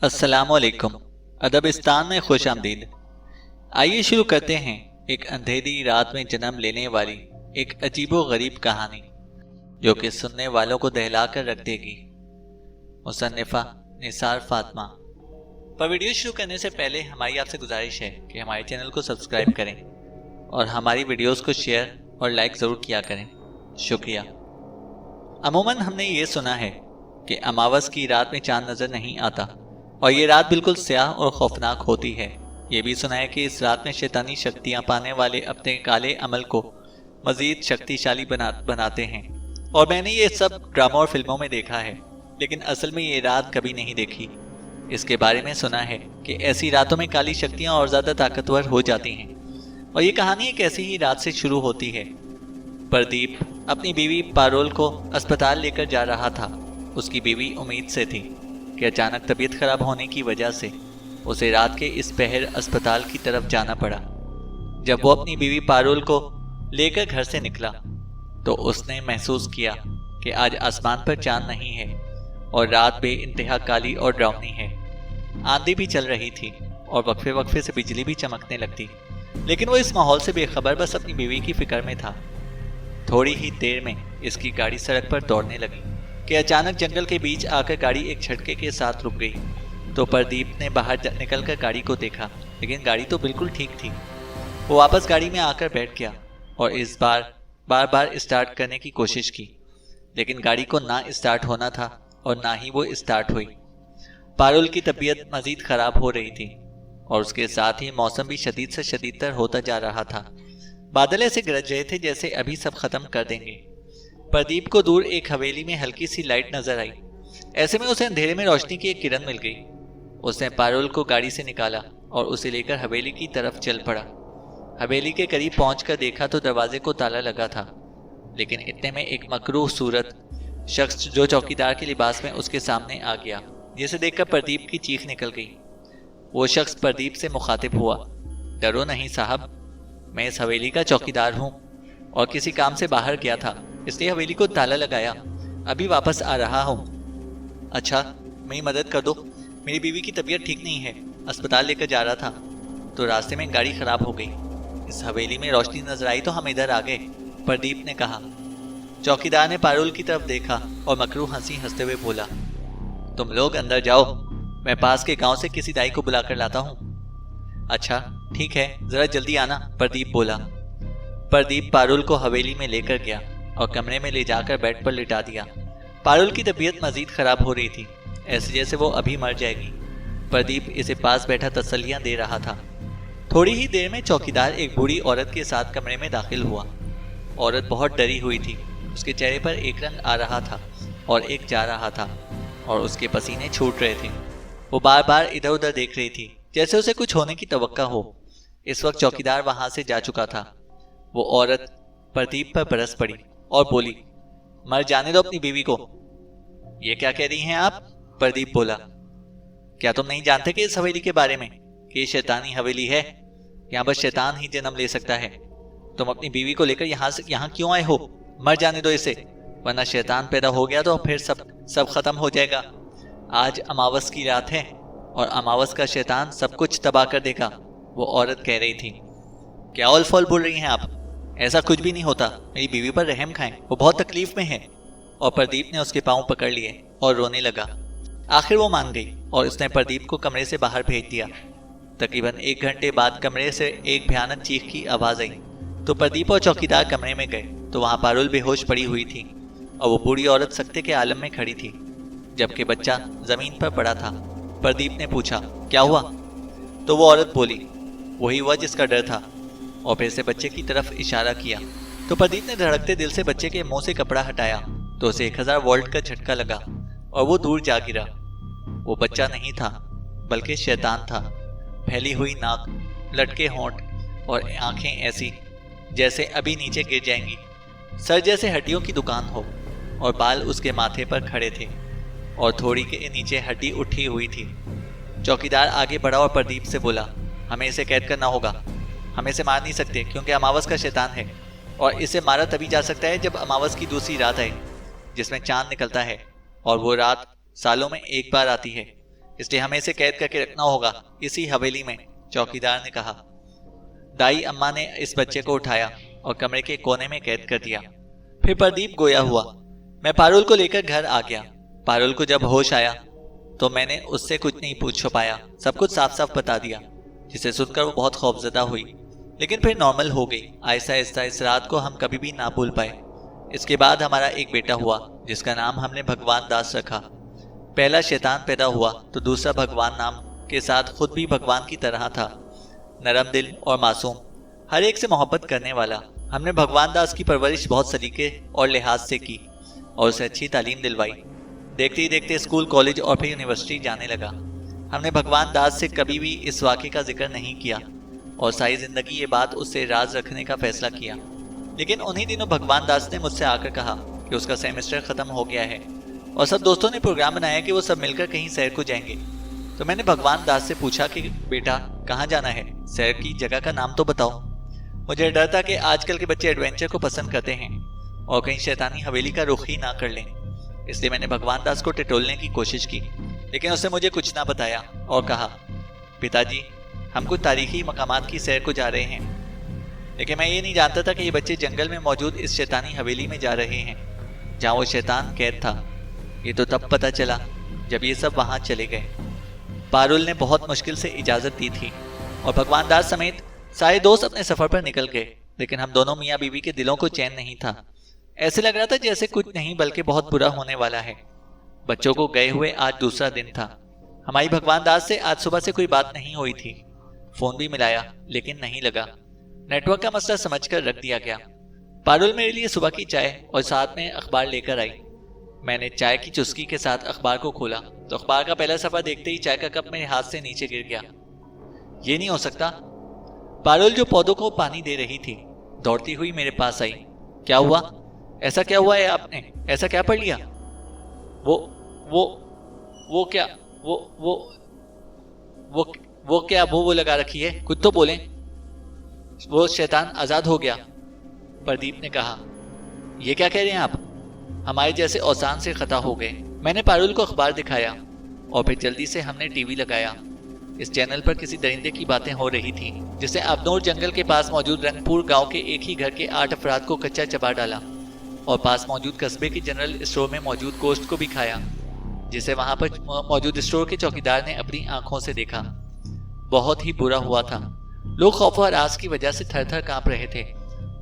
अस्सलामुअलैकुम। अदबिस्तान में खुश आमदीद। आइए शुरू करते हैं एक अंधेरी रात में जन्म लेने वाली एक अजीबो गरीब कहानी जो कि सुनने वालों को दहला कर रख देगी। मुसन्निफा निसार फातिमा। पर वीडियो शुरू करने से पहले हमारी आपसे गुजारिश है कि हमारे चैनल को सब्सक्राइब करें और हमारी वीडियोस को शेयर और लाइक ज़रूर किया करें। शुक्रिया। अमूमन हमने ये सुना है कि अमावस की रात में चांद नज़र नहीं आता और ये रात बिल्कुल स्याह और खौफनाक होती है। ये भी सुना है कि इस रात में शैतानी शक्तियाँ पाने वाले अपने काले अमल को मज़ीद शक्तिशाली बनाते हैं। और मैंने ये सब ड्रामा और फिल्मों में देखा है, लेकिन असल में ये रात कभी नहीं देखी। इसके बारे में सुना है कि ऐसी रातों में काली शक्तियाँ और ज़्यादा ताकतवर हो जाती हैं। और ये कहानी एक ऐसी ही रात से शुरू होती है। प्रदीप अपनी बीवी पारोल को अस्पताल लेकर जा रहा था। उसकी बीवी उम्मीद से थी कि अचानक तबीयत खराब होने की वजह से उसे रात के इस पहर अस्पताल की तरफ जाना पड़ा। जब वो अपनी बीवी पारोल को लेकर घर से निकला तो उसने महसूस किया कि आज आसमान पर चांद नहीं है और रात बेइंतहा काली और डरावनी है। आंधी भी चल रही थी और वक्फे वक्फे से बिजली भी चमकने लगती, लेकिन वो इस माहौल से बेखबर बस अपनी बीवी की फिक्र में था। थोड़ी ही देर में इसकी गाड़ी सड़क पर दौड़ने लगी कि अचानक जंगल के बीच आकर गाड़ी एक झटके के साथ रुक गई। तो प्रदीप ने बाहर निकलकर गाड़ी को देखा, लेकिन गाड़ी तो बिल्कुल ठीक थी। वो वापस गाड़ी में आकर बैठ गया और इस बार बार स्टार्ट करने की कोशिश की, लेकिन गाड़ी को ना स्टार्ट होना था और ना ही वो स्टार्ट हुई। पारुल की तबीयत मजीद खराब हो रही थी और उसके साथ ही मौसम भी शदीद से शदीदतर होता जा रहा था। बादल ऐसे गरज रहे थे जैसे अभी सब खत्म कर देंगे। प्रदीप को दूर एक हवेली में हल्की सी लाइट नजर आई। ऐसे में उसे अंधेरे में रोशनी की एक किरण मिल गई। उसने पारुल को गाड़ी से निकाला और उसे लेकर हवेली की तरफ चल पड़ा। हवेली के करीब पहुंचकर देखा तो दरवाजे को ताला लगा था, लेकिन इतने में एक मकरूह सूरत शख्स जो चौकीदार के लिबास में उसके सामने आ गया, जिसे देखकर प्रदीप की चीख निकल गई। वो शख्स प्रदीप से मुखातिब हुआ, डरो नहीं साहब, मैं इस हवेली का चौकीदार हूँ और किसी काम से बाहर गया था, इसलिए हवेली को ताला लगाया, अभी वापस आ रहा हूँ। अच्छा, मेरी मदद कर दो, मेरी बीवी की तबीयत ठीक नहीं है, अस्पताल लेकर जा रहा था तो रास्ते में गाड़ी खराब हो गई। इस हवेली में रोशनी नजर आई तो हम इधर आ गए, प्रदीप ने कहा। चौकीदार ने पारुल की तरफ देखा और मकरूह हंसी हंसते हुए बोला, तुम लोग अंदर जाओ, मैं पास के गांव से किसी दाई को बुलाकर लाता हूँ। अच्छा ठीक है, जरा जल्दी आना, प्रदीप बोला। प्रदीप पारुल को हवेली में लेकर गया और कमरे में ले जाकर बेड पर लिटा दिया। पारुल की तबीयत मजीद खराब हो रही थी, ऐसे जैसे वो अभी मर जाएगी। प्रदीप इसे पास बैठा तसल्लियां दे रहा था। थोड़ी ही देर में चौकीदार एक बूढ़ी औरत के साथ कमरे में दाखिल हुआ। औरत बहुत डरी हुई थी, उसके चेहरे पर एक रंग आ रहा था और एक जा रहा था और उसके पसीने छूट रहे थे। वो बार बार इधर उधर देख रही थी, जैसे उसे कुछ होने की तवक्का हो। इस वक्त चौकीदार वहां से जा चुका था। वो औरत प्रदीप पर बरस पड़ी और बोली, मर जाने दो अपनी बीवी को। ये क्या कह रही हैं आप? प्रदीप बोला। क्या तुम नहीं जानते कि इस हवेली के बारे में, कि ये शैतानी हवेली है, यहाँ बस शैतान ही जन्म ले सकता है। तुम अपनी बीवी को लेकर यहाँ क्यों आए हो? मर जाने दो इसे, वरना शैतान पैदा हो गया तो फिर सब खत्म हो जाएगा। आज अमावस की रात है और अमावस का शैतान सब कुछ तबाह कर देगा, वो औरत कह रही थी। क्या ऑल फॉल बोल रही हैं आप? ऐसा कुछ भी नहीं होता, मेरी बीवी पर रहम खाएं, वो बहुत तकलीफ में है। और प्रदीप ने उसके पांव पकड़ लिए और रोने लगा। आखिर वो मान गई और उसने प्रदीप को कमरे से बाहर भेज दिया। तकरीबन 1 घंटे बाद कमरे से एक भयानक चीख की आवाज़ आई तो प्रदीप और चौकीदार कमरे में गए तो वहाँ पारुल बेहोश पड़ी हुई थी और वो बूढ़ी औरत सकते के आलम में खड़ी थी, जबकि बच्चा ज़मीन पर पड़ा था। प्रदीप ने पूछा, क्या हुआ? तो वो औरत बोली, वही हुआ जिसका डर था, और फिर से बच्चे की तरफ इशारा किया। तो प्रदीप ने धड़कते दिल से बच्चे के मुंह से कपड़ा हटाया तो उसे 1000 वोल्ट का झटका लगा और वो दूर जा गिरा। वो बच्चा नहीं था बल्कि शैतान था। फैली हुई नाक, लटके होंठ और आंखें ऐसी जैसे अभी नीचे गिर जाएंगी, सर जैसे हड्डियों की दुकान हो और बाल उसके माथे पर खड़े थे और थोड़ी के नीचे हड्डी उठी हुई थी। चौकीदार आगे बढ़ा और प्रदीप से बोला, हमें इसे कैद करना होगा, हम इसे मार नहीं सकते क्योंकि अमावस का शैतान है और इसे मारा तभी जा सकता है जब अमावस की दूसरी रात आए जिसमें चांद निकलता है, और वो रात सालों में एक बार आती है। इसलिए हमें इसे कैद करके रखना होगा इसी हवेली में, चौकीदार ने कहा। दाई अम्मा ने इस बच्चे को उठाया और कमरे के कोने में कैद कर दिया। फिर प्रदीप गोया हुआ। मैं पारुल को लेकर घर आ गया। पारुल को जब होश आया तो मैंने उससे कुछ नहीं पूछ छुपाया, सब कुछ साफ साफ बता दिया, जिसे सुनकर वो बहुत खौफजदा हुई, लेकिन फिर नॉर्मल हो गई। आहिस्ता आहिस्ता इस रात को हम कभी भी ना भूल पाए। इसके बाद हमारा एक बेटा हुआ जिसका नाम हमने भगवान दास रखा। पहला शैतान पैदा हुआ तो दूसरा भगवान नाम के साथ खुद भी भगवान की तरह था, नरम दिल और मासूम, हर एक से मोहब्बत करने वाला। हमने भगवान दास की परवरिश बहुत सलीके और लिहाज से की और उसे अच्छी तालीम दिलवाई। देखते ही देखते स्कूल, कॉलेज और फिर यूनिवर्सिटी जाने लगा। हमने भगवान दास से कभी भी इस वाक़े का जिक्र नहीं किया और सारी जिंदगी ये बात उससे राज रखने का फैसला किया। लेकिन उन्हीं दिनों भगवान दास ने मुझसे आकर कहा कि उसका सेमेस्टर ख़त्म हो गया है और सब दोस्तों ने प्रोग्राम बनाया कि वो सब मिलकर कहीं सैर को जाएंगे। तो मैंने भगवान दास से पूछा कि बेटा कहाँ जाना है, सैर की जगह का नाम तो बताओ। मुझे डर था कि आजकल के बच्चे एडवेंचर को पसंद करते हैं और कहीं शैतानी हवेली का रुख ही ना कर लें, इसलिए मैंने भगवान दास को टिटोलने की कोशिश की, लेकिन उसने मुझे कुछ ना बताया और कहा, पिताजी हम कुछ तारीखी मकामात की सैर को जा रहे हैं। लेकिन मैं ये नहीं जानता था कि ये बच्चे जंगल में मौजूद इस शैतानी हवेली में जा रहे हैं जहाँ वो शैतान कैद था। ये तो तब पता चला जब ये सब वहाँ चले गए। पारुल ने बहुत मुश्किल से इजाज़त दी थी और भगवान दास समेत सारे दोस्त अपने सफ़र पर निकल गए, लेकिन हम दोनों मियाँ बीवी के दिलों को चैन नहीं था। ऐसे लग रहा था जैसे कुछ नहीं बल्कि बहुत बुरा होने वाला है। बच्चों को गए हुए आज दूसरा दिन था। हमारी भगवान दास से आज सुबह से कोई बात नहीं हुई थी। फ़ोन भी मिलाया लेकिन नहीं लगा। नेटवर्क का मसला समझकर रख दिया गया। पारुल मेरे लिए सुबह की चाय और साथ में अखबार लेकर आई। मैंने चाय की चुस्की के साथ अखबार को खोला तो अखबार का पहला सफ़ा देखते ही चाय का कप मेरे हाथ से नीचे गिर गया। ये नहीं हो सकता। पारुल जो पौधों को पानी दे रही थी दौड़ती हुई मेरे पास आई। क्या हुआ? ऐसा क्या हुआ है आपने? ऐसा क्या पढ़ लिया? वो क्या? वो क्या वो लगा रखी है? कुछ तो बोलें। वो शैतान आज़ाद हो गया, प्रदीप ने कहा। ये क्या कह रहे हैं आप? हमारे जैसे औसान से खता हो गए। मैंने पारुल को अखबार दिखाया और फिर जल्दी से हमने टीवी लगाया। इस चैनल पर किसी दरिंदे की बातें हो रही थी जिसने अबनौर जंगल के पास मौजूद रंगपुर गांव के एक ही घर के 8 अफराद को कच्चा चबा डाला और पास मौजूद कस्बे की जनरल स्टोर में मौजूद गोश्त को भी खाया, जिसे वहां पर मौजूद स्टोर के चौकीदार ने अपनी आंखों से देखा। बहुत ही बुरा हुआ था। लोग खौफ और आस की वजह से थर थर कांप रहे थे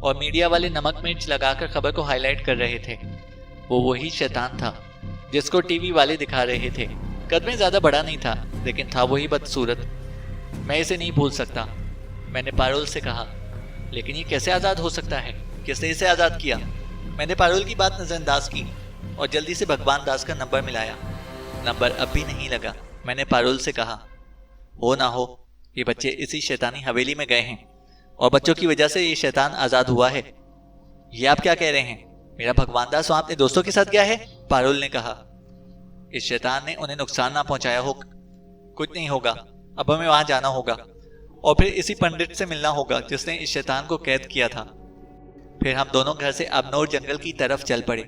और मीडिया वाले नमक मिर्च लगाकर खबर को हाईलाइट कर रहे थे। वो वही शैतान था जिसको टीवी वाले दिखा रहे थे। कद में ज्यादा बड़ा नहीं था लेकिन था वही बदसूरत। मैं इसे नहीं भूल सकता, मैंने पारुल से कहा। लेकिन ये कैसे आज़ाद हो सकता है? किसने इसे आज़ाद किया? मैंने पारुल की बात नज़रअंदाज की और जल्दी से भगवान दास का नंबर मिलाया। नंबर अब भी नहीं लगा। मैंने पारुल से कहा, हो ना हो ये बच्चे इसी शैतानी हवेली में गए हैं और बच्चों की वजह से ये शैतान आज़ाद हुआ है। ये आप क्या कह रहे हैं? मेरा भगवान दास वहाँ अपने दोस्तों के साथ गया है? पारुल ने कहा। इस शैतान ने उन्हें नुकसान ना पहुंचाया हो। कुछ नहीं होगा, अब हमें वहां जाना होगा और फिर इसी पंडित से मिलना होगा जिसने इस शैतान को कैद किया था। फिर हम दोनों घर से अबनौर जंगल की तरफ चल पड़े।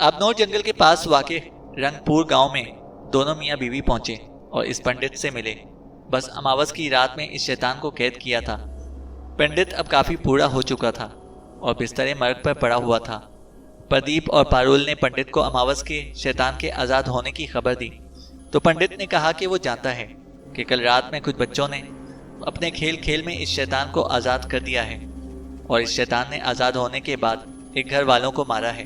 अबनौर जंगल के पास वाक़े रंगपुर गांव में दोनों मियाँ बीवी पहुंचे और इस पंडित से मिले। बस अमावस की रात में इस शैतान को कैद किया था। पंडित अब काफ़ी बूढ़ा हो चुका था और बिस्तरे मर्ग पर पड़ा हुआ था। प्रदीप और पारुल ने पंडित को अमावस के शैतान के आज़ाद होने की खबर दी तो पंडित ने कहा कि वो जानता है कि कल रात में कुछ बच्चों ने अपने खेल खेल में इस शैतान को आज़ाद कर दिया है और इस शैतान ने आज़ाद होने के बाद एक घर वालों को मारा है।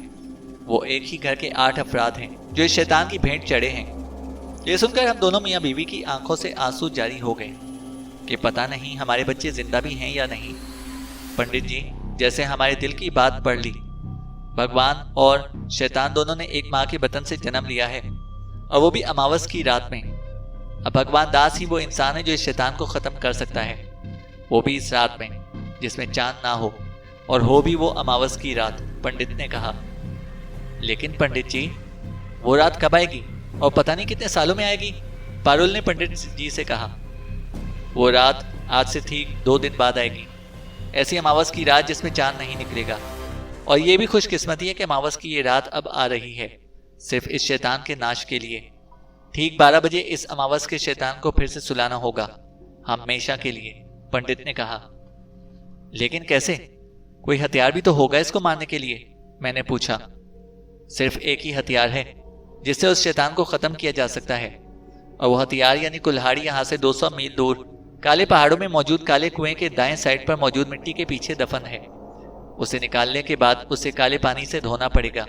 वो एक ही घर के 8 अफराद हैं जो इस शैतान की भेंट चढ़े हैं। ये सुनकर हम दोनों मियाँ बीवी की आंखों से आंसू जारी हो गए कि पता नहीं हमारे बच्चे जिंदा भी हैं या नहीं। पंडित जी जैसे हमारे दिल की बात पढ़ ली। भगवान और शैतान दोनों ने एक माँ के बतन से जन्म लिया है और वो भी अमावस की रात में। अब भगवान दास ही वो इंसान है जो इस शैतान को ख़त्म कर सकता है, वो भी इस रात में जिसमें चांद ना हो और हो भी वो अमावस की रात, पंडित ने कहा। लेकिन पंडित जी वो रात कब आएगी और पता नहीं कितने सालों में आएगी? पारुल ने पंडित जी से कहा। वो रात आज से ठीक 2 दिन बाद आएगी, ऐसी अमावस की रात जिसमें चांद नहीं निकलेगा। और ये भी खुशकिस्मती है कि अमावस की ये रात अब आ रही है, सिर्फ इस शैतान के नाश के लिए। ठीक 12 बजे इस अमावस के शैतान को फिर से सुलाना होगा, हमेशा के लिए, पंडित ने कहा। लेकिन कैसे? कोई हथियार भी तो होगा इसको मारने के लिए, मैंने पूछा। सिर्फ एक ही हथियार है जिससे उस शैतान को खत्म किया जा सकता है, और वो हथियार यानी कुल्हाड़ी यहाँ से 200 मील दूर काले पहाड़ों में मौजूद काले कुएं के दाएं साइड पर मौजूद मिट्टी के पीछे दफन है। उसे निकालने के बाद उसे काले पानी से धोना पड़ेगा।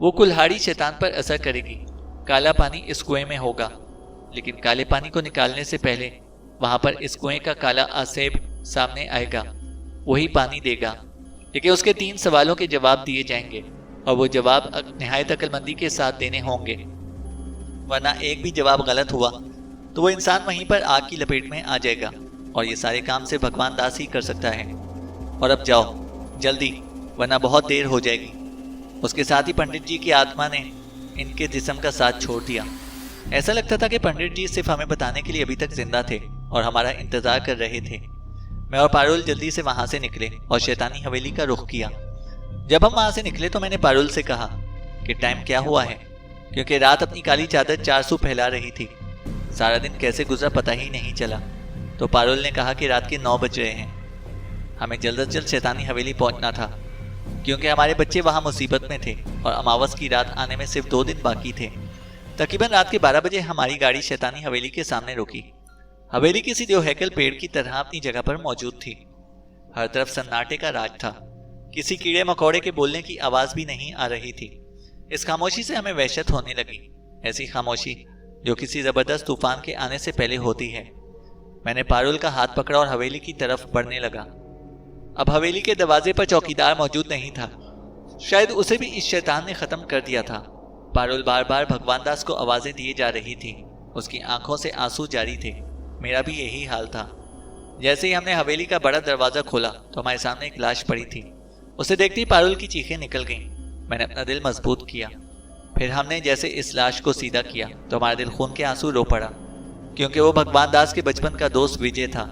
वो कुल्हाड़ी शैतान पर असर करेगी, काला पानी इस कुएं में होगा, लेकिन काले पानी को निकालने से पहले वहां पर इस कुएं का काला आसेब सामने आएगा, वही पानी देगा। लेकिन उसके 3 सवालों के जवाब दिए जाएंगे और वो जवाब निहायत अक्लमंदी के साथ देने होंगे, वरना एक भी जवाब गलत हुआ तो वो इंसान वहीं पर आग की लपेट में आ जाएगा और ये सारे काम से भगवान दास ही कर सकता है। और अब जाओ जल्दी, वरना बहुत देर हो जाएगी। उसके साथ ही पंडित जी की आत्मा ने इनके जिस्म का साथ छोड़ दिया। ऐसा लगता था कि पंडित जी सिर्फ हमें बताने के लिए अभी तक जिंदा थे और हमारा इंतजार कर रहे थे। मैं और पारुल जल्दी से वहां से निकले और शैतानी हवेली का रुख किया। जब हम वहां से निकले तो मैंने पारुल से कहा कि टाइम क्या हुआ है, क्योंकि रात अपनी काली चादर 400 फैला रही थी। सारा दिन कैसे गुजरा पता ही नहीं चला। तो पारुल ने कहा कि रात के 9 बज रहे हैं, हमें जल्द से जल्द शैतानी हवेली पहुंचना था, क्योंकि हमारे बच्चे वहां मुसीबत में थे और अमावस की रात आने में सिर्फ 2 दिन बाकी थे। तकरीबन रात के 12 बजे हमारी गाड़ी शैतानी हवेली के सामने रुकी। हवेली किसी देवहैकल पेड़ की तरह अपनी जगह पर मौजूद थी। हर तरफ सन्नाटे का राज था, किसी कीड़े मकोड़े के बोलने की आवाज भी नहीं आ रही थी। इस खामोशी से हमें वहशत होने लगी, ऐसी खामोशी जो किसी जबरदस्त तूफान के आने से पहले होती है। मैंने पारुल का हाथ पकड़ा और हवेली की तरफ बढ़ने लगा। अब हवेली के दरवाजे पर चौकीदार मौजूद नहीं था, शायद उसे भी इस शैतान ने खत्म कर दिया था। पारुल बार बार भगवान दास को आवाजें दिए जा रही थी, उसकी आंखों से आंसू जारी थे। मेरा भी यही हाल था। जैसे ही हमने हवेली का बड़ा दरवाजा खोला तो हमारे सामने एक लाश पड़ी थी। उसे देखते ही पारुल की चीखें निकल गईं। मैंने अपना दिल मजबूत किया। फिर हमने जैसे इस लाश को सीधा किया तो हमारा दिल खून के आंसू रो पड़ा, क्योंकि वो भगवान दास के बचपन का दोस्त विजय था।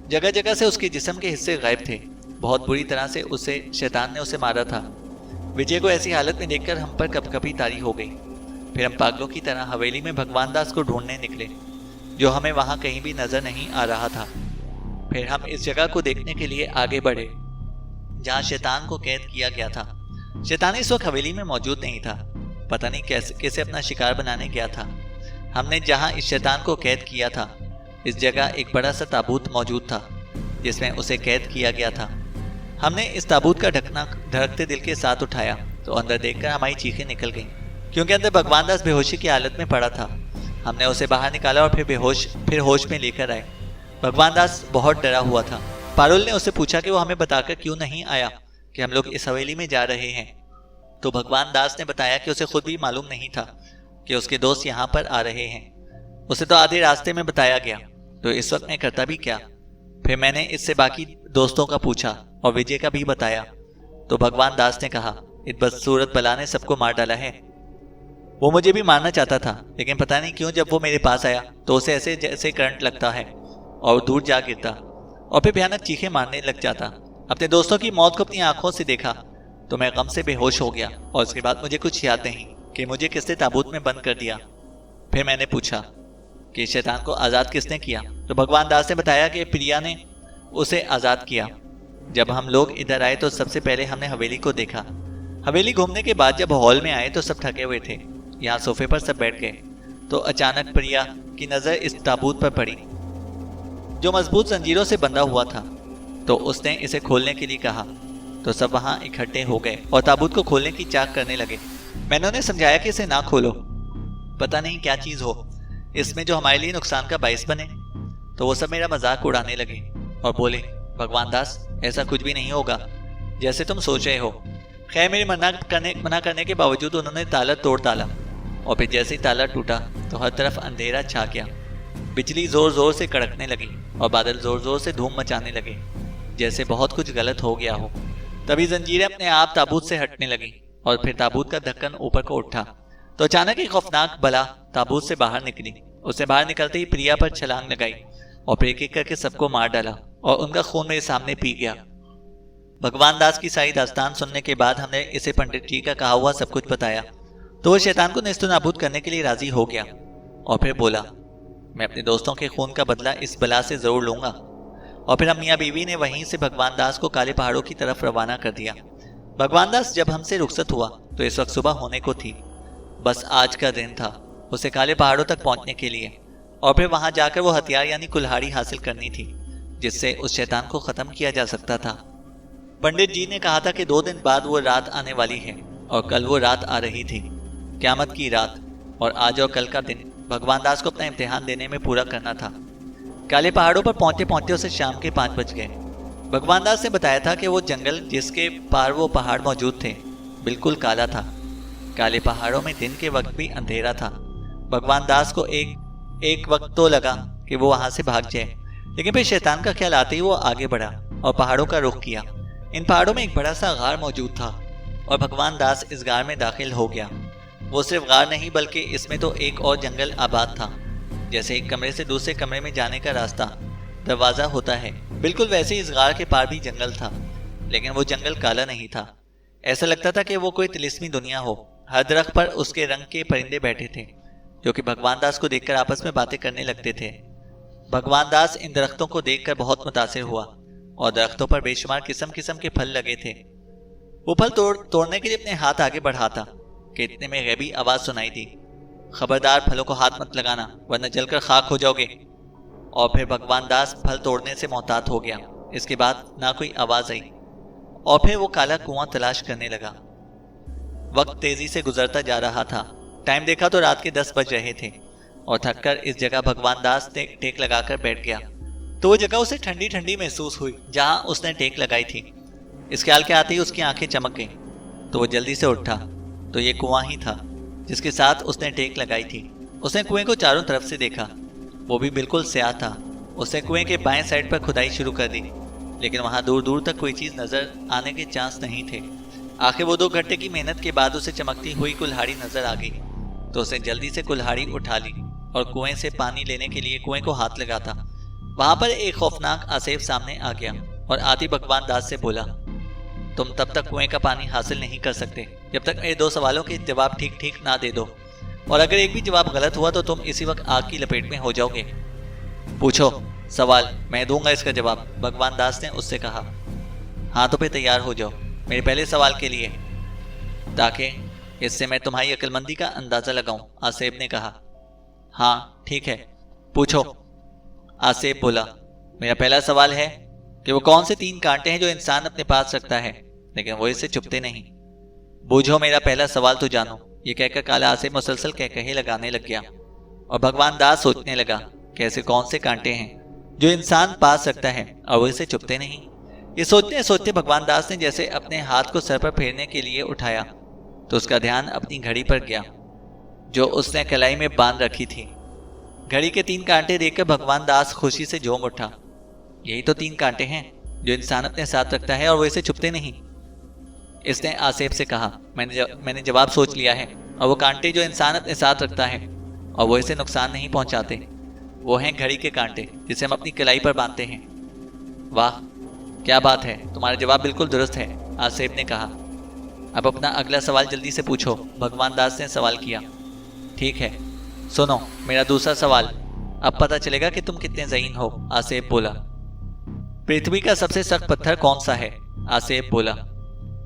जगह जगह से उसके जिस्म के हिस्से गायब थे। बहुत बुरी तरह से उसे शैतान ने उसे मारा था। विजय को ऐसी हालत में देखकर हम पर कपकपी तारी हो गई। फिर हम पागलों की तरह हवेली में भगवान दास को ढूंढने निकले, जो हमें वहां कहीं भी नजर नहीं आ रहा था। फिर हम इस जगह को देखने के लिए आगे बढ़े जहां शैतान को कैद किया गया था। शैतान इस वक्त हवेली में मौजूद नहीं था, पता नहीं कैसे अपना शिकार बनाने गया था। हमने जहां इस शैतान को कैद किया था, इस जगह एक बड़ा सा ताबूत मौजूद था जिसमें उसे कैद किया गया था। हमने इस ताबूत का ढकना धड़कते दिल के साथ उठाया तो अंदर देखकर हमारी चीखें निकल गईं, क्योंकि अंदर भगवान दास बेहोशी की हालत में पड़ा था। हमने उसे बाहर निकाला और फिर होश में लेकर आए। भगवान दास बहुत डरा हुआ था। पारुल ने उससे पूछा कि वो हमें बताकर क्यों नहीं आया कि हम लोग इस हवेली में जा रहे हैं। तो भगवान दास ने बताया कि उसे खुद भी मालूम नहीं था कि उसके दोस्त यहाँ पर आ रहे हैं। उसे तो आधे रास्ते में बताया गया, तो इस वक्त मैं करता भी क्या। फिर मैंने इससे बाकी दोस्तों का पूछा और विजय का भी बताया। तो भगवान दास ने कहा, इस बदसूरत बला ने सबको मार डाला है। वो मुझे भी मारना चाहता था, लेकिन पता नहीं क्यों जब वो मेरे पास आया तो उसे ऐसे जैसे करंट लगता है और दूर जा गिरता और फिर भयानक चीखें मारने लग जाता। अपने दोस्तों की मौत को अपनी आंखों से देखा तो मैं गम से बेहोश हो गया और उसके बाद मुझे कुछ याद नहीं कि मुझे किसने ताबूत में बंद कर दिया। फिर मैंने पूछा कि शैतान को आज़ाद किसने किया। तो भगवान दास ने बताया कि प्रिया ने उसे आज़ाद किया। जब हम लोग इधर आए तो सबसे पहले हमने हवेली को देखा। हवेली घूमने के बाद जब हॉल में आए तो सब थके हुए थे। यहाँ सोफे पर सब बैठ गए तो अचानक प्रिया की नज़र इस ताबूत पर पड़ी जो मजबूत जंजीरों से बंधा हुआ था। तो उसने इसे खोलने के लिए कहा तो सब वहाँ इकट्ठे हो गए और ताबूत को खोलने की चाक करने लगे। मैंने उन्हें समझाया कि इसे ना खोलो, पता नहीं क्या चीज़ हो इसमें जो हमारे लिए नुकसान का बाइस बने। तो वो सब मेरा मजाक उड़ाने लगे और बोले, भगवान दास ऐसा कुछ भी नहीं होगा जैसे तुम सोच रहे हो। खैर मेरे मना करने के बावजूद उन्होंने ताला तोड़ डाला और फिर जैसे ही ताला टूटा तो हर तरफ अंधेरा छा गया। बिजली जोर जोर से कड़कने लगी और बादल जोर जोर से धूम मचाने लगे जैसे बहुत कुछ गलत हो गया हो। तभी जंजीरें अपने आप ताबूत से हटने लगी और फिर ताबूत का ढक्कन ऊपर को उठा तो अचानक एक खौफनाक बला ताबूत से बाहर निकली। उससे बाहर निकलते ही प्रिया पर छलांग लगाई और फिर एक करके सबको मार डाला और उनका खून मेरे सामने पी गया। भगवान दास की सारी दास्तान सुनने के बाद हमने इसे पंडित जी का कहा हुआ सब कुछ बताया तो वो शैतान को नेस्तनाबूद करने के लिए राजी हो गया। और फिर बोला, मैं अपने दोस्तों के खून का बदला इस बला से जरूर लूंगा। और फिर हम मियाँ बीवी ने वहीं से भगवान दास को काले पहाड़ों की तरफ रवाना कर दिया। भगवान दास जब हमसे रुखसत हुआ तो इस वक्त सुबह होने को थी। बस आज का दिन था उसे काले पहाड़ों तक पहुंचने के लिए, और फिर वहां जाकर वो हथियार यानी कुल्हाड़ी हासिल करनी थी जिससे उस शैतान को खत्म किया जा सकता था। पंडित जी ने कहा था कि 2 दिन बाद वो रात आने वाली है और कल वो रात आ रही थी, क़यामत की रात। और आज और कल का दिन भगवान दास को अपना इम्तिहान देने में पूरा करना था। काले पहाड़ों पर पहुंचते पहुंचते उसे शाम के 5 बज गए। भगवान दास ने बताया था कि वो जंगल जिसके पार वो पहाड़ मौजूद थे बिल्कुल काला था। काले पहाड़ों में दिन के वक्त भी अंधेरा था। भगवान दास को एक वक्त तो लगा कि वो वहां से भाग जाए, लेकिन फिर शैतान का ख्याल आते ही वो आगे बढ़ा और पहाड़ों का रुख किया। इन पहाड़ों में एक बड़ा सा गार मौजूद था और भगवान दास इस गार में दाखिल हो गया। वो सिर्फ गार नहीं बल्कि इसमें तो एक और जंगल आबाद था। जैसे एक कमरे से दूसरे कमरे में जाने का रास्ता दरवाजा होता है, बिल्कुल वैसे इस गार के पार भी जंगल था, लेकिन वो जंगल काला नहीं था। ऐसा लगता था कि वो कोई तिलिस्मी दुनिया हो। हर दरख्त पर उसके रंग के परिंदे बैठे थे जो कि भगवान दास को देखकर आपस में बातें करने लगते थे। भगवान दास इन दरख्तों को देखकर बहुत मुतासिर हुआ और दरख्तों पर बेशुमार किस्म किस्म के फल लगे थे। वो फल तोड़ने के लिए अपने हाथ आगे बढ़ाता कि इतने में गैबी आवाज सुनाई दी, खबरदार फलों को हाथ मत लगाना वरना जलकर खाक हो जाओगे। और फिर भगवान दास फल तोड़ने से मोहतात हो गया। इसके बाद ना कोई आवाज आई और फिर वो काला कुआं तलाश करने लगा। वक्त तेजी से गुजरता जा रहा था। टाइम देखा तो रात के 10 बज रहे थे और थककर इस जगह भगवान दास ने टेक लगाकर बैठ गया। तो वो जगह उसे ठंडी ठंडी महसूस हुई जहां उसने टेक लगाई थी। इस ख्याल के आते ही उसकी आंखें चमक गईं, तो वो जल्दी से उठा तो ये कुआं ही था जिसके साथ उसने टेक लगाई थी। उसने कुएं को चारों तरफ से देखा, वो भी बिल्कुल स्याह था। उसने कुएं के बाएं साइड पर खुदाई शुरू कर दी, लेकिन वहां दूर दूर तक कोई चीज नजर आने के चांस नहीं थे। आखिर वो 2 घंटे की मेहनत के बाद उसे चमकती हुई कुल्हाड़ी नजर आ गई, तो उसने जल्दी से कुल्हाड़ी उठा ली और कुएं से पानी लेने के लिए कुएं को हाथ लगाता। वहां पर एक खौफनाक आसेफ सामने आ गया और आती भगवान दास से बोला, तुम तब तक कुएं का पानी हासिल नहीं कर सकते जब तक मेरे 2 सवालों के जवाब ठीक ठीक ना दे दो, और अगर एक भी जवाब गलत हुआ तो तुम इसी वक्त आग की लपेट में हो जाओगे। पूछो सवाल, मैं दूंगा इसका जवाब, भगवान दास ने उससे कहा। हाँ तो फिर तैयार हो जाओ मेरे पहले सवाल के लिए, ताकि इससे मैं तुम्हारी अक्लमंदी का अंदाजा लगाऊं, आसेब ने कहा। हाँ ठीक है, पूछो, आसेब बोला। मेरा पहला सवाल है कि वो कौन से 3 कांटे हैं जो इंसान अपने पास रखता है लेकिन वो इससे चुभते नहीं। बूझो मेरा पहला सवाल तो जानो। ये कहकर काला आसेब मुसलसल कहकहे लगाने लग गया और भगवान दास सोचने लगा कि ऐसे कौन से कांटे हैं जो इंसान पास रखता है और वो इसे चुभते नहीं। ये सोचते सोचते भगवान दास ने जैसे अपने हाथ को सर पर फेरने के लिए उठाया तो उसका ध्यान अपनी घड़ी पर गया जो उसने कलाई में बांध रखी थी। घड़ी के 3 कांटे देखकर भगवान दास खुशी से झूम उठा। यही तो 3 कांटे हैं जो इंसान अपने साथ रखता है और वो इसे चुभते नहीं। इसने आसेब से कहा, मैंने जवाब सोच लिया है, और वो कांटे जो इंसान अपने साथ रखता है और वो इसे नुकसान नहीं पहुंचाते वो हैं घड़ी के कांटे जिसे हम अपनी कलाई पर बांधते हैं। वाह क्या बात है, तुम्हारा जवाब बिल्कुल दुरुस्त है, आसेब ने कहा। अब अपना अगला सवाल जल्दी से पूछो, भगवान दास ने सवाल किया। ठीक है सुनो मेरा दूसरा सवाल, अब पता चलेगा कि तुम कितने ज़हीन हो, आसेब बोला। पृथ्वी का सबसे सख्त पत्थर कौन सा है, आसेब बोला।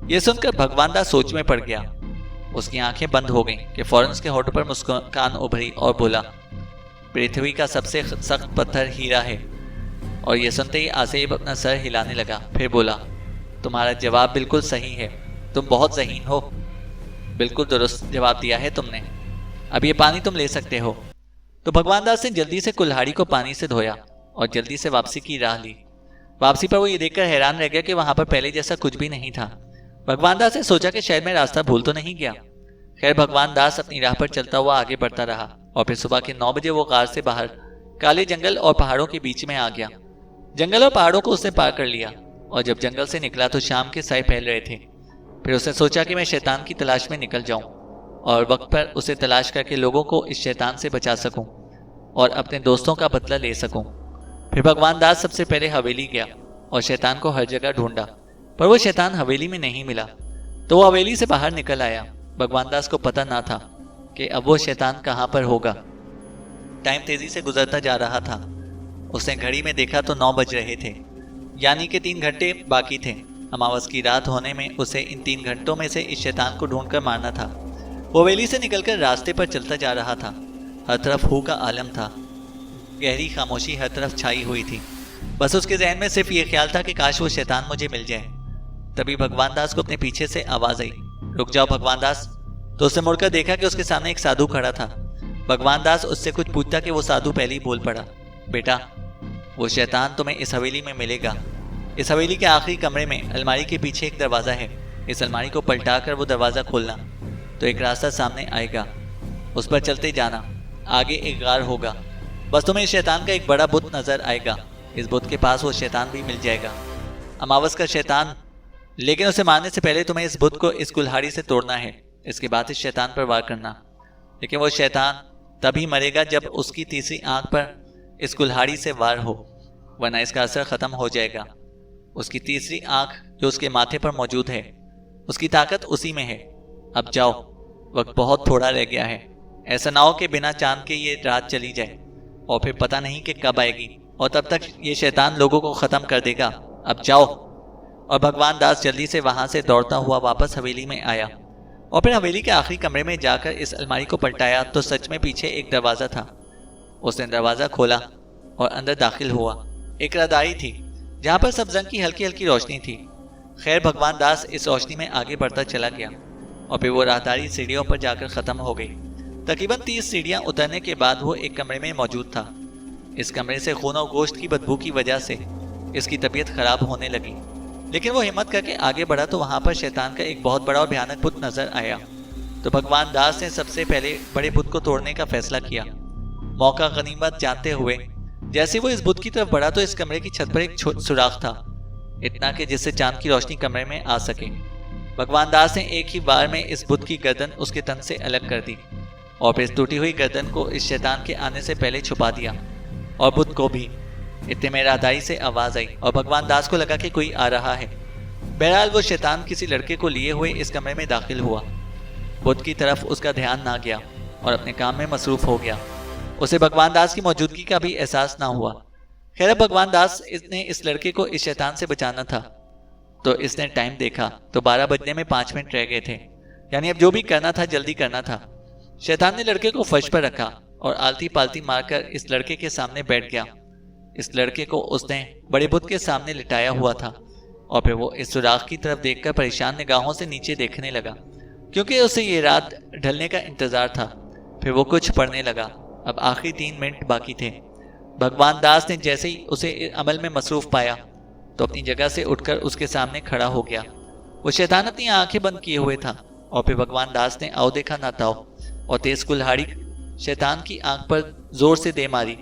यह सुनकर भगवान दास सोच में पड़ गया। उसकी आंखें बंद हो गईं कि फौरन उसके होठों पर मुस्कान उभरी और बोला, पृथ्वी का सबसे सख्त पत्थर हीरा है। और यह सुनते ही आसेब अपना सर हिलाने लगा, फिर बोला, तुम्हारा जवाब बिल्कुल सही है, तुम बहुत ज़हीन हो, बिल्कुल दुरुस्त जवाब दिया है तुमने। अब ये पानी तुम ले सकते हो। तो भगवान दास ने जल्दी से कुल्हाड़ी को पानी से धोया और जल्दी से वापसी की राह ली। वापसी पर वो ये देखकर हैरान रह गया कि वहां पर पहले जैसा कुछ भी नहीं था। भगवान दास ने सोचा कि शायद मैं रास्ता भूल तो नहीं गया। खैर भगवान दास अपनी राह पर चलता हुआ आगे बढ़ता रहा और फिर सुबह के 9 बजे वो गार से बाहर काले जंगल और पहाड़ों के बीच में आ गया। जंगल और पहाड़ों को उसने पार कर लिया और जब जंगल से निकला तो शाम के साए फैल रहे थे। फिर उसने सोचा कि मैं शैतान की तलाश में निकल जाऊं और वक्त पर उसे तलाश करके लोगों को इस शैतान से बचा सकूं और अपने दोस्तों का बदला ले सकूं। फिर भगवान दास सबसे पहले हवेली गया और शैतान को हर जगह ढूंढा, पर वो शैतान हवेली में नहीं मिला। तो वो हवेली से बाहर निकल आया। भगवान दास को पता ना था कि अब वो शैतान कहाँ पर होगा। टाइम तेजी से गुजरता जा रहा था। उसने घड़ी में देखा तो 9 बज रहे थे, यानी कि 3 घंटे बाकी थे। अमावस की रात होने में उसे इन 3 घंटों में से इस शैतान को ढूंढकर मारना था। वो हवेली से निकलकर रास्ते पर चलता जा रहा था। हर तरफ हू का आलम था। गहरी खामोशी हर तरफ छाई हुई थी। बस उसके जहन में सिर्फ ये ख्याल था कि काश वो शैतान मुझे मिल जाए। तभी भगवान दास को अपने पीछे से आवाज आई, रुक जाओ भगवान दास। तो उसने मुड़कर देखा कि उसके सामने एक साधु खड़ा था। भगवान दास उससे कुछ पूछता कि वो साधु पहले ही बोल पड़ा, बेटा वो शैतान तुम्हें इस हवेली में मिलेगा। इस हवेली के आखिरी कमरे में अलमारी के पीछे एक दरवाज़ा है। इस अलमारी को पलटाकर वो दरवाज़ा खोलना तो एक रास्ता सामने आएगा, उस पर चलते जाना। आगे एक गार होगा, बस तुम्हें इस शैतान का एक बड़ा बुत नजर आएगा। इस बुत के पास वो शैतान भी मिल जाएगा, अमावस का शैतान। लेकिन उसे मारने से पहले तुम्हें इस बुत को इस कुल्हाड़ी से तोड़ना है। इसके बाद इस शैतान पर वार करना। लेकिन वो शैतान तभी मरेगा जब उसकी तीसरी आंख पर इस कुल्हाड़ी से वार हो, वरना इसका असर खत्म हो जाएगा। उसकी तीसरी आंख जो उसके माथे पर मौजूद है, उसकी ताकत उसी में है। अब जाओ, वक्त बहुत थोड़ा रह गया है। ऐसा ना हो कि बिना चांद के ये रात चली जाए और फिर पता नहीं कि कब आएगी, और तब तक ये शैतान लोगों को ख़त्म कर देगा। अब जाओ। और भगवान दास जल्दी से वहाँ से दौड़ता हुआ वापस हवेली में आया और फिर हवेली के आखिरी कमरे में जाकर इस अलमारी को पलटाया तो सच में पीछे एक दरवाज़ा था। उसने दरवाज़ा खोला और अंदर दाखिल हुआ। एक रज़ाई थी जहाँ पर सब रंग की हल्की हल्की रोशनी थी। खैर भगवान दास इस रोशनी में आगे बढ़ता चला गया और फिर वो राहदारी सीढ़ियों पर जाकर ख़त्म हो गई। तकरीबन 30 सीढ़ियाँ उतरने के बाद वो एक कमरे में मौजूद था। इस कमरे से खून और गोश्त की बदबू की वजह से इसकी तबीयत खराब होने लगी, लेकिन वो हिम्मत करके आगे बढ़ा तो वहाँ पर शैतान का एक बहुत बड़ा और भयानक बुत नजर आया। तो भगवान दास ने सबसे पहले बड़े बुत को तोड़ने का फैसला किया। मौका गनीमत जानते हुए जैसे वो इस बुत की तरफ बढ़ा तो इस कमरे की छत पर एक सुराख था, इतना कि जिससे चांद की रोशनी कमरे में आ सके। भगवान दास ने एक ही बार में इस बुत की गर्दन उसके तन से अलग कर दी और फिर इस टूटी हुई गर्दन को इस शैतान के आने से पहले छुपा दिया और बुत को भी। इतने में राहदारी से आवाज आई और भगवान दास को लगा कि कोई आ रहा है। बहरहाल वो शैतान किसी लड़के को लिए हुए इस कमरे में दाखिल हुआ। बुत की तरफ उसका ध्यान ना गया और अपने काम में मसरूफ हो गया। उसे भगवान दास की मौजूदगी का भी एहसास ना हुआ। खैर भगवान दास ने इस लड़के को इस शैतान से बचाना था, तो इसने टाइम देखा तो 12 बजने में 5 मिनट रह गए थे, यानी अब जो भी करना था जल्दी करना था। शैतान ने लड़के को फर्श पर रखा और आलती पालती मारकर इस लड़के के सामने बैठ गया। इस लड़के को उसने बड़े बुत के सामने लिटाया हुआ था और फिर वो इस सुराख की तरफ देखकर परेशान निगाहों से नीचे देखने लगा, क्योंकि उसे ये रात ढलने का इंतजार था। फिर वो कुछ पढ़ने लगा। अब आखिरी 3 मिनट बाकी थे। भगवान दास ने जैसे ही उसे अमल में मसरूफ पाया तो अपनी जगह से उठकर उसके सामने खड़ा हो गया। वो शैतान अपनी आंखें बंद किए हुए था और फिर भगवान दास ने आओ देखा ना ताओ और तेज कुल्हाड़ी शैतान की आंख पर जोर से दे मारी।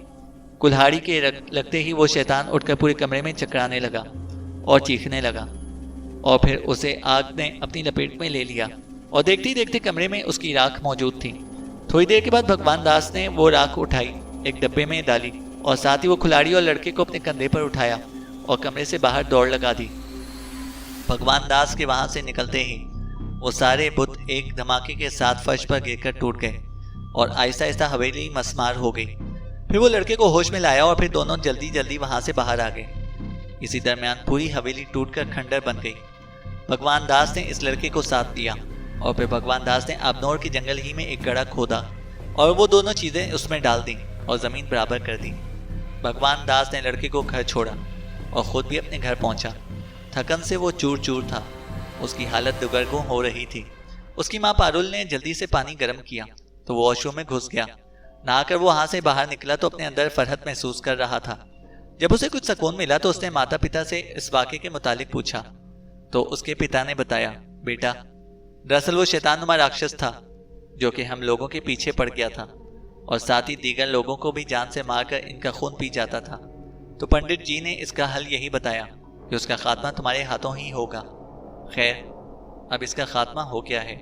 कुल्हाड़ी के लगते ही वो शैतान उठकर पूरे कमरे में चकराने लगा और चीखने लगा और फिर उसे आग ने अपनी लपेट में ले लिया और देखते ही देखते कमरे में उसकी राख मौजूद थी। थोड़ी देर के बाद भगवान दास ने वो राख उठाई, एक डब्बे में डाली और साथ ही वो कुल्हाड़ी और लड़के को अपने कंधे पर उठाया और कमरे से बाहर दौड़ लगा दी। भगवान दास के वहां से निकलते ही वो सारे बुत एक धमाके के साथ फर्श पर गिरकर टूट गए और आहिस्ता आहिस्ता हवेली मस्मार हो गई। फिर वो लड़के को होश में लाया और फिर दोनों जल्दी जल्दी वहां से बाहर आ गए। इसी दरमियान पूरी हवेली टूटकर खंडर बन गई। भगवान दास ने इस लड़के को साथ दिया और फिर भगवान दास ने अबनौर के जंगल ही में एक गड्ढा खोदा और वो दोनों चीजें उसमें डाल दी और जमीन बराबर कर दी। भगवान दास ने लड़के को घर छोड़ा और खुद भी अपने घर पहुंचा। थकन से वो चूर चूर था, उसकी हालत दुगरगुं हो रही थी। उसकी माँ पारुल ने जल्दी से पानी गर्म किया तो वो वॉशरूम में घुस गया। नहाकर वो वहां से बाहर निकला तो अपने अंदर फरहत महसूस कर रहा था। जब उसे कुछ सुकून मिला तो उसने माता पिता से इस वाक़े के मुतालिक पूछा तो उसके पिता ने बताया, बेटा दरअसल वो शैतानुमा राक्षस था जो कि हम लोगों के पीछे पड़ गया था और साथ ही दीगर लोगों को भी जान से मारकर इनका खून पी जाता था। तो पंडित जी ने इसका हल यही बताया कि उसका खात्मा तुम्हारे हाथों ही होगा। खैर अब इसका खात्मा हो गया है।